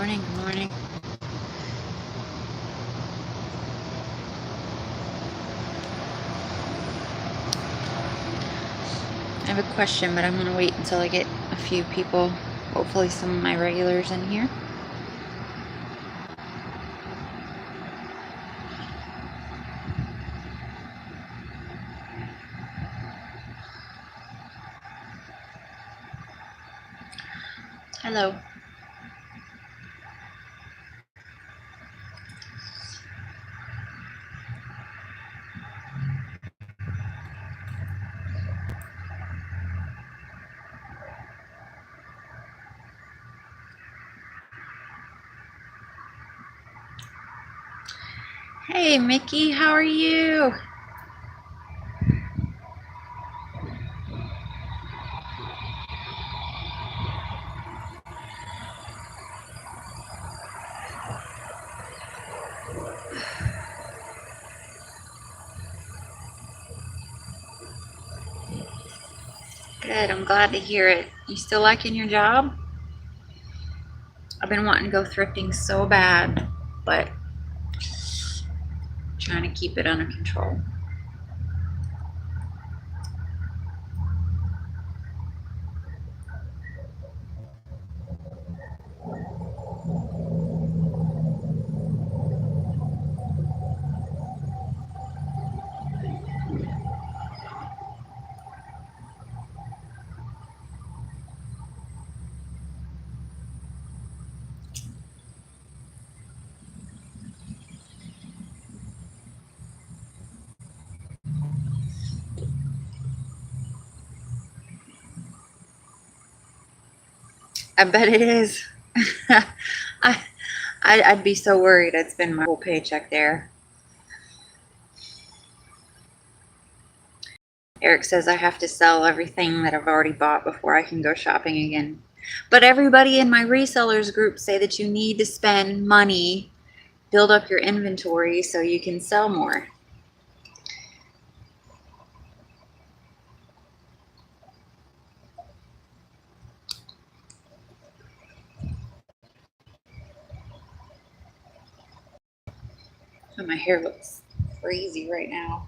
morning, good morning. I have a question, but I'm going to wait until I get a few people, hopefully some of my regulars in here. Hello. Hey, Mickey, how are you? Good, I'm glad to hear it. You still liking your job? I've been wanting to go thrifting so bad, but trying to keep it under control. I bet it is. I'd be so worried I'd spend my whole paycheck there. Eric says I have to sell everything that I've already bought before I can go shopping again. But everybody in my resellers group say that you need to spend money, build up your inventory so you can sell more. Oh, my hair looks crazy right now.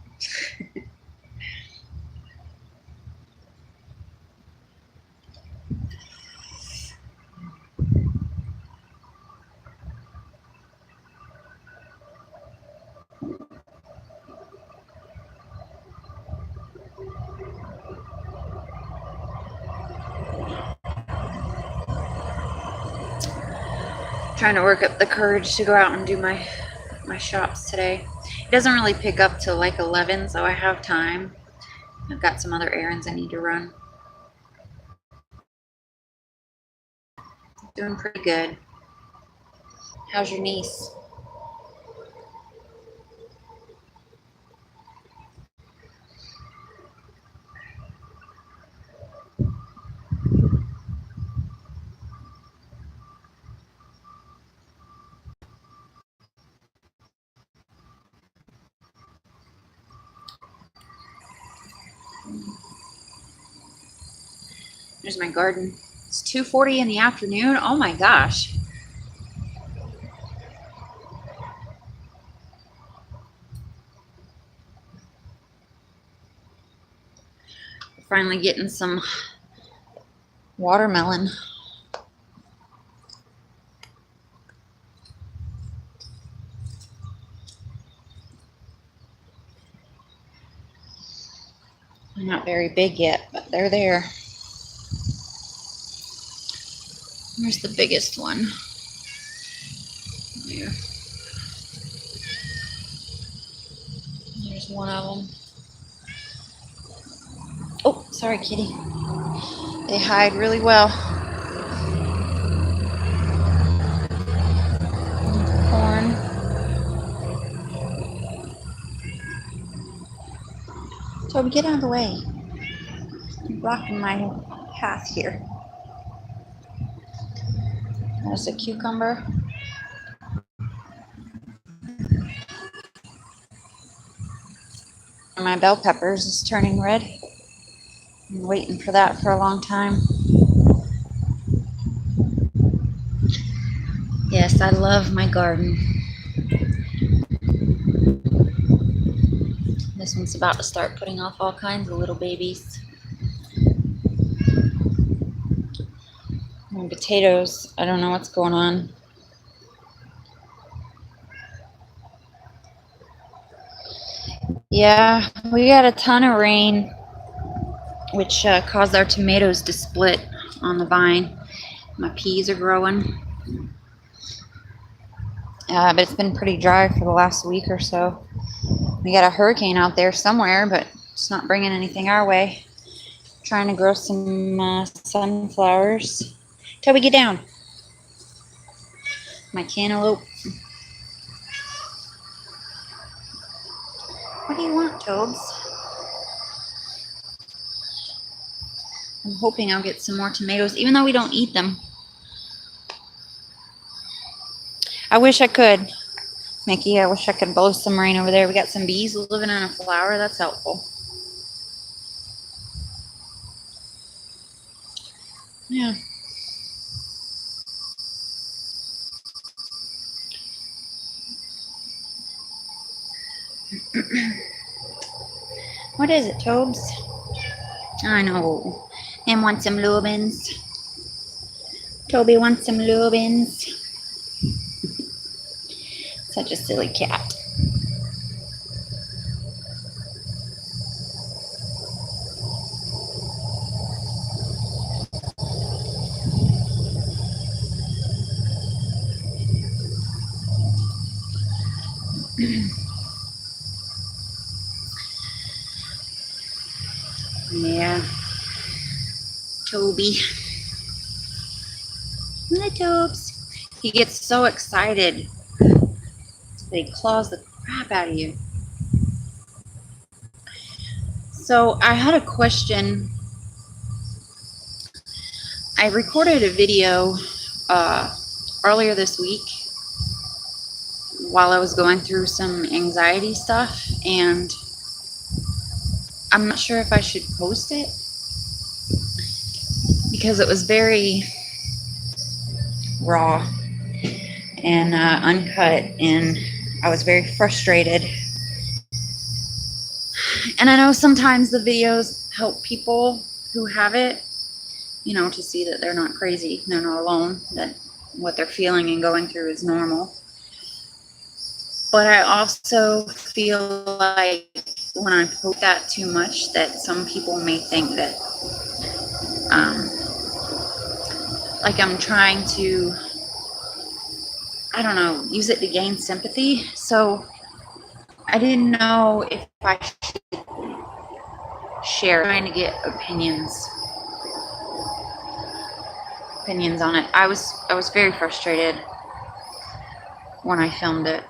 Trying to work up the courage to go out and do my shops today. It doesn't really pick up till like 11, so I have time. I've got some other errands I need to run. Doing pretty good. How's your niece? There's my garden. It's 2:40 in the afternoon. Oh my gosh. Finally getting some watermelon. They're not very big yet, but they're there. Where's the biggest one? There. There's one of them. Oh, sorry, kitty. They hide really well. Corn. Toby, get out of the way. You're blocking my path here. There's a cucumber. My bell peppers is turning red. I'm waiting for that for a long time. I love my garden. This one's about to start putting off all kinds of little babies. And potatoes, I don't know what's going on. Yeah, we got a ton of rain, which caused our tomatoes to split on the vine. My peas are growing. But it's been pretty dry for the last week or so. We got a hurricane out there somewhere, but it's not bringing anything our way. Trying to grow some sunflowers. Toby, get down. My cantaloupe. What do you want, Tobes? I'm hoping I'll get some more tomatoes, even though we don't eat them. I wish I could, Mickey. I wish I could blow some rain over there. We got some bees living on a flower. That's helpful. Yeah. What is it, Tobes? I know. And want some Lubins. Toby wants some Lubins. Such a silly cat. Yeah. Toby. Hi, Tobes. He gets so excited that he claws the crap out of you. So I had a question. I recorded a video earlier this week while I was going through some anxiety stuff, and I'm not sure if I should post it because it was very raw and uncut, and I was very frustrated. And I know sometimes the videos help people who have it, you know, to see that they're not crazy, they're not alone, that what they're feeling and going through is normal. But I also feel like when I post that too much, that some people may think that like I'm trying to, I don't know, use it to gain sympathy. So I didn't know if I should share, trying to get opinions on it. I was very frustrated when I filmed it,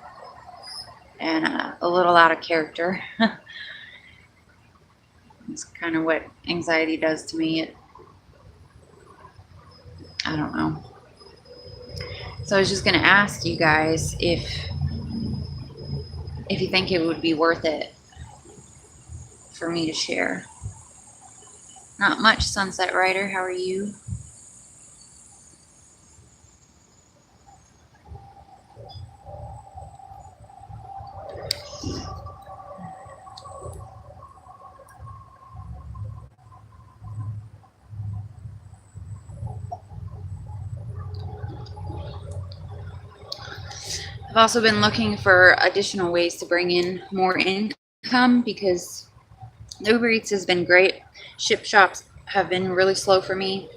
and a little out of character. It's kind of what anxiety does to me. I don't know. So I was just going to ask you guys if you think it would be worth it for me to share. Not much, Sunset Rider. How are you? I've also been looking for additional ways to bring in more income because Uber Eats has been great. Ship shops have been really slow for me.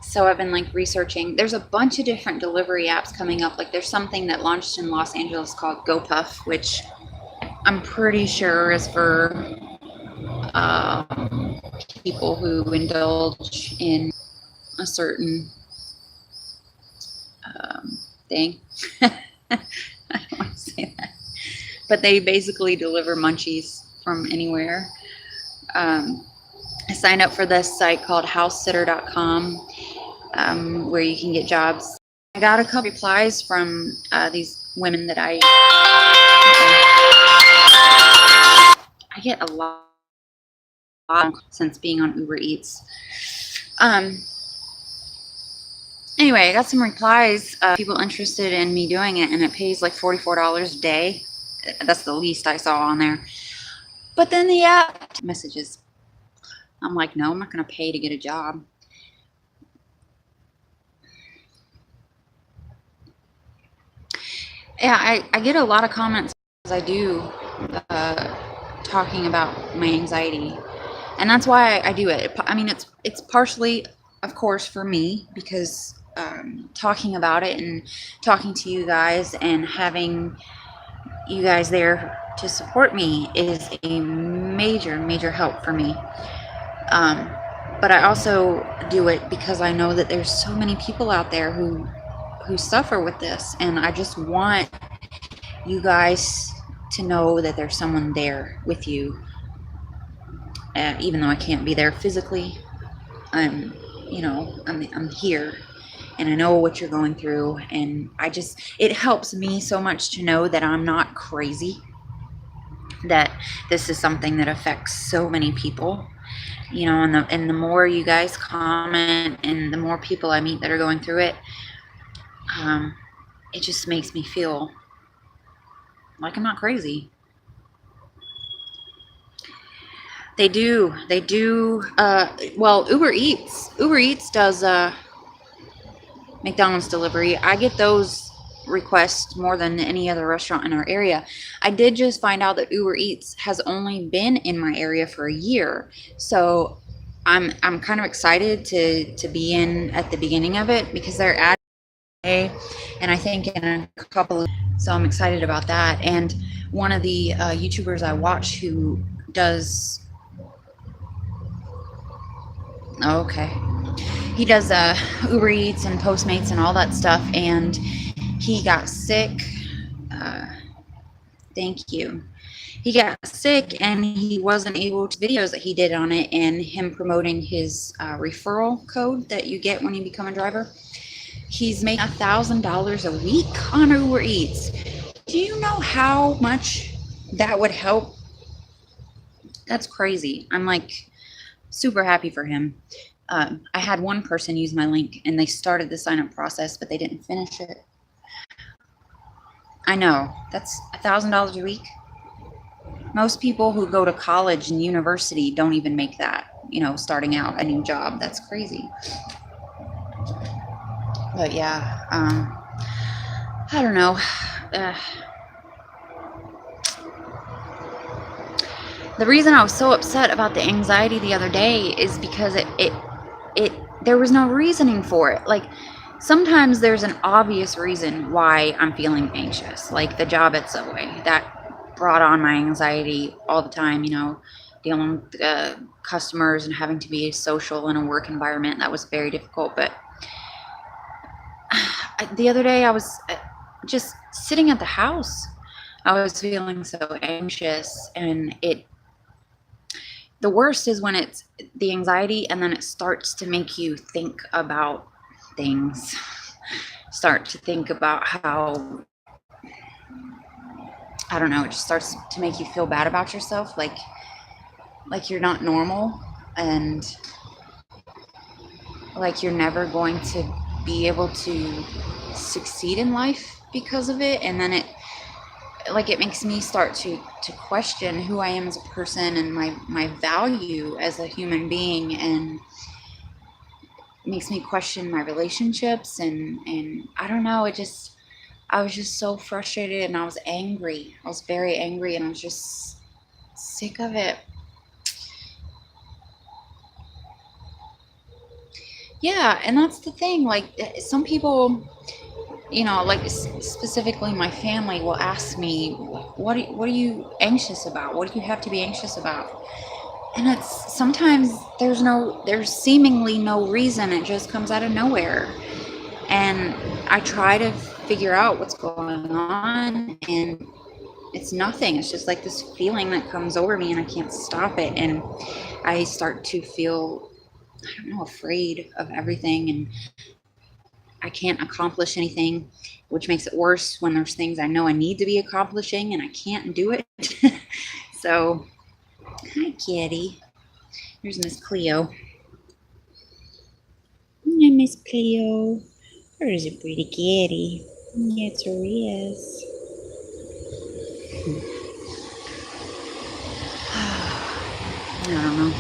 So I've been like researching. There's a bunch of different delivery apps coming up. Like there's something that launched in Los Angeles called GoPuff, which I'm pretty sure is for people who indulge in a certain thing. I don't want to say that. But they basically deliver munchies from anywhere. I signed up for this site called housesitter.com where you can get jobs. I got a couple replies from these women that I get a lot since being on Uber Eats. Anyway, I got some replies, people interested in me doing it, and it pays like $44 a day. That's the least I saw on there. But then the app messages. I'm like, no, I'm not going to pay to get a job. Yeah, I get a lot of comments as I do talking about my anxiety, and that's why I do it. I mean, it's partially, of course, for me because talking about it and talking to you guys and having you guys there to support me is a major help for me. Um, but I also do it because I know that there's so many people out there who suffer with this, and I just want you guys to know that there's someone there with you, even though I can't be there physically. I'm, I'm here, and I know what you're going through, and it helps me so much to know that I'm not crazy, that this is something that affects so many people, and the more you guys comment and the more people I meet that are going through it, it just makes me feel like I'm not crazy. They do. Well, Uber Eats does McDonald's delivery. I get those requests more than any other restaurant in our area. I did just find out that Uber Eats has only been in my area for a year, so I'm kind of excited to be in at the beginning of it because they're adding, and I think in a couple of, so I'm excited about that. And one of the YouTubers I watch who does, okay, he does Uber Eats and Postmates and all that stuff, and he got sick. Thank you. He got sick and he wasn't able to videos that he did on it, and him promoting his referral code that you get when you become a driver. He's making $1,000 a week on Uber Eats. Do you know how much that would help? That's crazy. I'm like super happy for him. I had one person use my link and they started the sign up process, but they didn't finish it. I know, that's $1,000 a week. Most people who go to college and university don't even make that, starting out a new job. That's crazy. But yeah, I don't know. The reason I was so upset about the anxiety the other day is because there was no reasoning for it. Like, sometimes there's an obvious reason why I'm feeling anxious, like the job at Subway. That brought on my anxiety all the time, dealing with customers and having to be social in a work environment. That was very difficult. But the other day I was just sitting at the house. I was feeling so anxious, and the worst is when it's the anxiety and then it starts to make you think about things. Start to think about how, I don't know, it just starts to make you feel bad about yourself, like you're not normal, and like you're never going to be able to succeed in life because of it. And then it makes me start to question who I am as a person and my value as a human being, and it makes me question my relationships, and I don't know, I was just so frustrated, and I was angry. I was very angry, and I was just sick of it. Yeah, and that's the thing, like some people, like specifically my family will ask me, what are you anxious about? What do you have to be anxious about? And it's sometimes there's seemingly no reason. It just comes out of nowhere. And I try to figure out what's going on, and it's nothing. It's just like this feeling that comes over me and I can't stop it. And I start to feel, I don't know, afraid of everything, and I can't accomplish anything, which makes it worse when there's things I know I need to be accomplishing and I can't do it. So, hi, kitty. Here's Miss Cleo. Hi, Miss Cleo. There's a pretty kitty. Yes, there is. I don't know.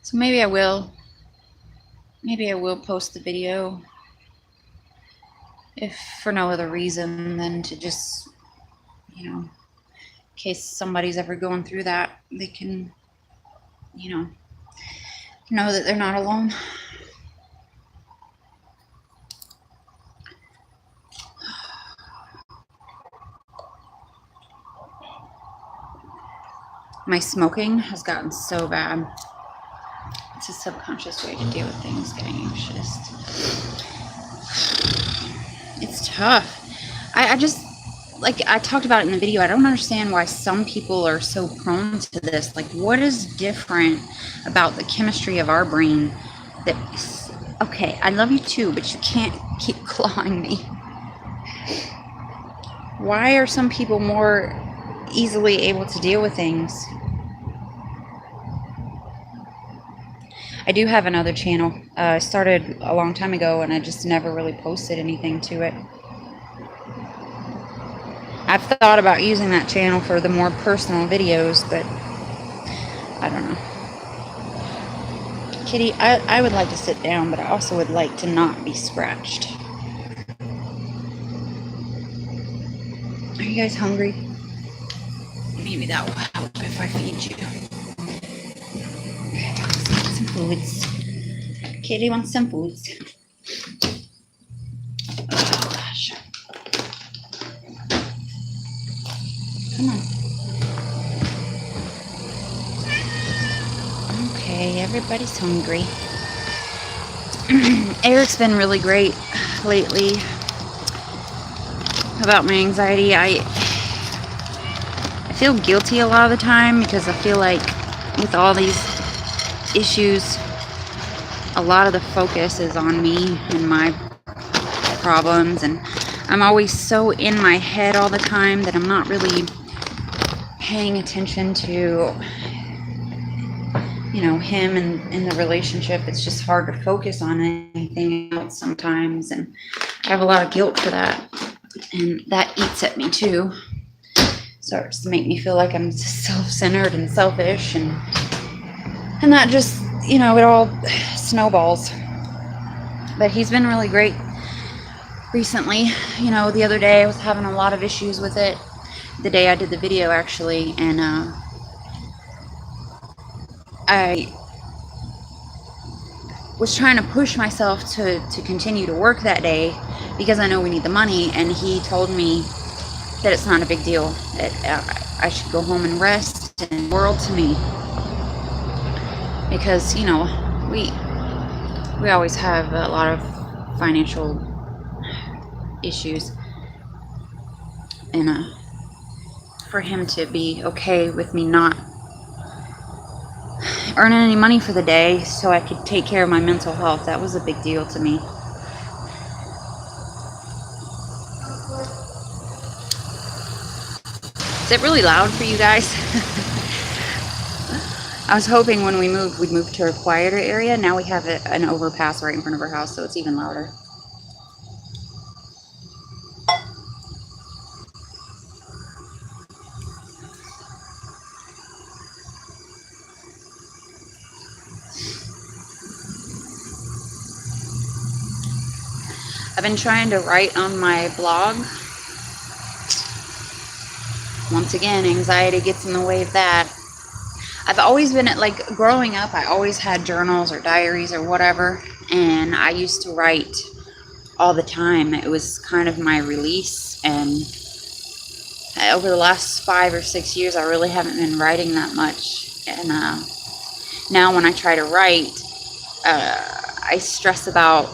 So maybe I will post the video, if for no other reason than to just, you know, in case somebody's ever going through that, they can, you know that they're not alone. My smoking has gotten so bad. It's a subconscious way to deal with things, getting anxious. It's tough. I just, like I talked about it in the video, I don't understand why some people are so prone to this. Like, what is different about the chemistry of our brain that, okay, I love you too, but you can't keep clawing me. Why are some people more easily able to deal with things? I do have another channel. I started a long time ago and I just never really posted anything to it. I've thought about using that channel for the more personal videos, but I don't know. Kitty, I would like to sit down, but I also would like to not be scratched. Are you guys hungry? Maybe that will help if I feed you. Some foods. Kitty wants some foods. Oh gosh. Come on. Okay, everybody's hungry. Eric's been really great lately about my anxiety. I feel guilty a lot of the time because I feel like with all these issues, a lot of the focus is on me and my problems, and I'm always so in my head all the time that I'm not really paying attention to, you know, him and the relationship. It's just hard to focus on anything else sometimes, and I have a lot of guilt for that, and that eats at me too. Starts to make me feel like I'm self-centered and selfish, and that just, you know, it all snowballs. But he's been really great recently. You know, the other day I was having a lot of issues with it, the day I did the video actually, and I was trying to push myself to continue to work that day because I know we need the money, and he told me that it's not a big deal, that I should go home and rest, and the world to me, because, you know, we always have a lot of financial issues, and for him to be okay with me not earning any money for the day so I could take care of my mental health, that was a big deal to me. Is it really loud for you guys? I was hoping when we moved, we'd move to a quieter area. Now we have an overpass right in front of our house, so it's even louder. I've been trying to write on my blog. Once again, anxiety gets in the way of that. I've always been, like, growing up, I always had journals or diaries or whatever, and I used to write all the time. It was kind of my release, and over the last 5 or 6 years, I really haven't been writing that much. And now when I try to write, I stress about,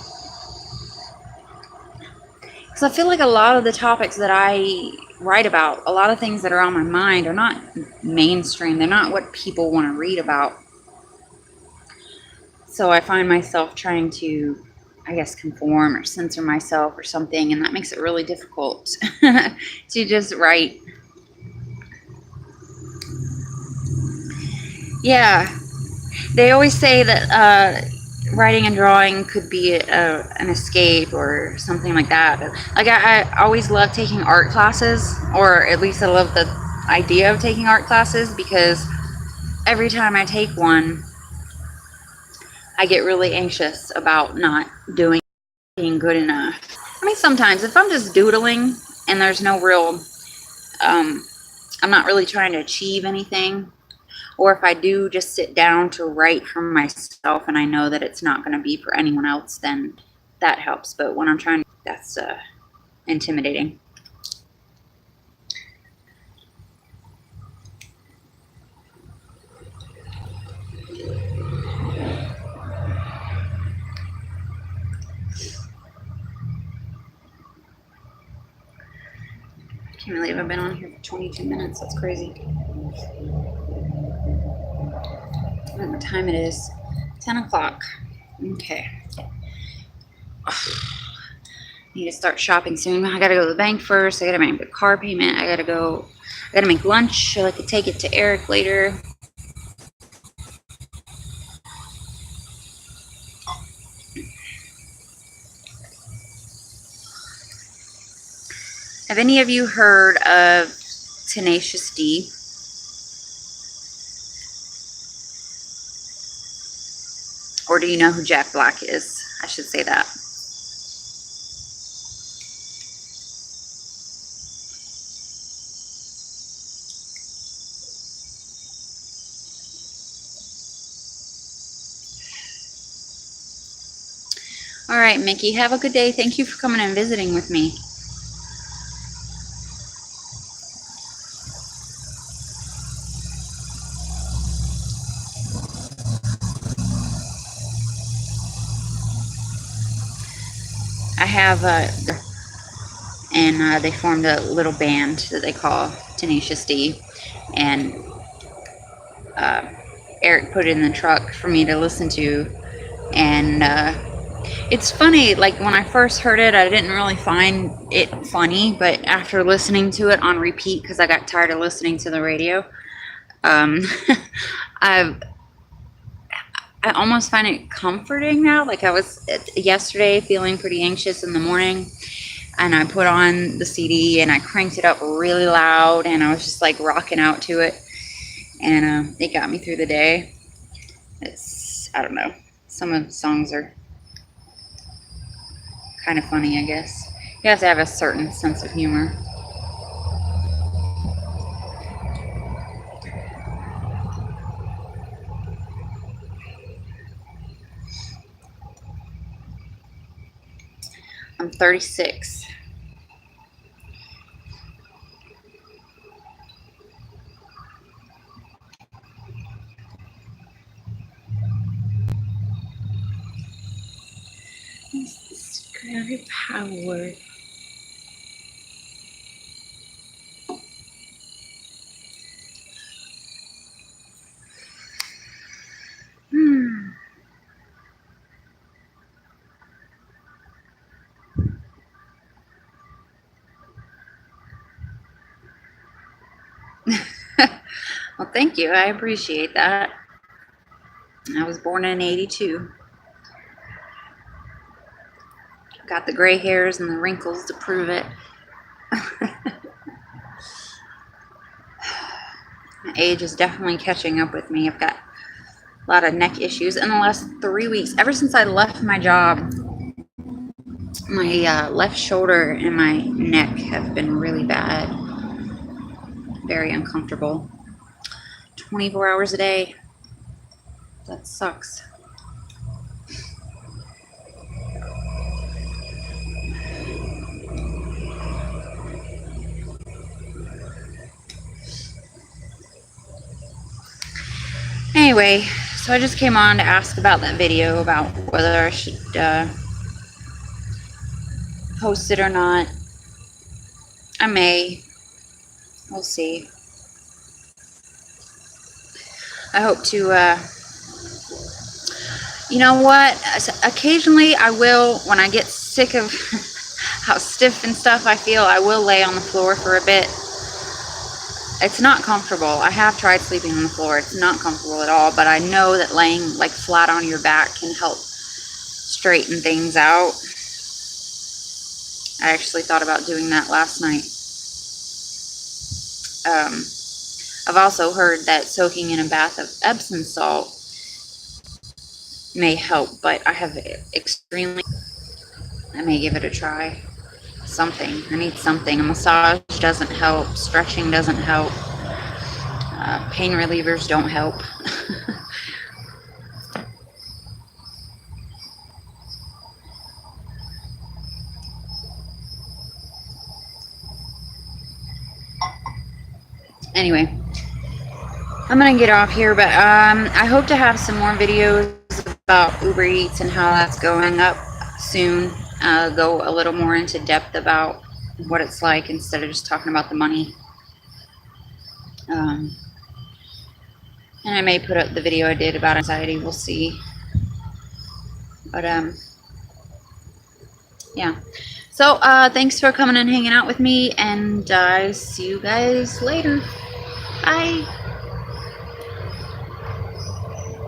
because I feel like a lot of the topics that I write about, a lot of things that are on my mind are not mainstream. They're not what people want to read about. So I find myself trying to, I guess, conform or censor myself or something, and that makes it really difficult to just write. Yeah, they always say that writing and drawing could be an escape or something like that. Like I always love taking art classes, or at least I love the idea of taking art classes, because every time I take one, I get really anxious about not being good enough. I mean, sometimes if I'm just doodling and there's no real, I'm not really trying to achieve anything, or if I do just sit down to write for myself and I know that it's not going to be for anyone else, then that helps. But when I'm trying, that's intimidating. I can't believe I've been on here for 22 minutes. That's crazy. I don't know what time it is. 10 o'clock. Okay. Need to start shopping soon. I gotta go to the bank first. I gotta make the car payment. I gotta make lunch so I could take it to Eric later. Have any of you heard of Tenacious D? Or do you know who Jack Black is? I should say that. All right, Mickey, have a good day. Thank you for coming and visiting with me. I have, and they formed a little band that they call Tenacious D, and Eric put it in the truck for me to listen to, and it's funny, like when I first heard it, I didn't really find it funny, but after listening to it on repeat, because I got tired of listening to the radio, I almost find it comforting now. Like I was yesterday feeling pretty anxious in the morning, and I put on the CD and I cranked it up really loud, and I was just like rocking out to it, and it got me through the day. I don't know, some of the songs are kind of funny, I guess. You have to have a certain sense of humor. I'm 36. Discovery power. Well, thank you. I appreciate that. I was born in 82. Got the gray hairs and the wrinkles to prove it. My age is definitely catching up with me. I've got a lot of neck issues in the last 3 weeks. Ever since I left my job, my left shoulder and my neck have been really bad. Very uncomfortable. 24 hours a day. That sucks. Anyway, so I just came on to ask about that video, about whether I should post it or not. I may. We'll see. I hope to, you know what? Occasionally I will, when I get sick of how stiff and stuff I feel, I will lay on the floor for a bit. It's not comfortable. I have tried sleeping on the floor. It's not comfortable at all, but I know that laying like flat on your back can help straighten things out. I actually thought about doing that last night. I've also heard that soaking in a bath of Epsom salt may help, but I have extremely... I may give it a try. Something. I need something. A massage doesn't help. Stretching doesn't help. Pain relievers don't help. Anyway, I'm gonna get off here, but I hope to have some more videos about Uber Eats and how that's going up soon. Go a little more into depth about what it's like instead of just talking about the money. And I may put up the video I did about anxiety. We'll see. But yeah. So thanks for coming and hanging out with me, and I see you guys later. Bye.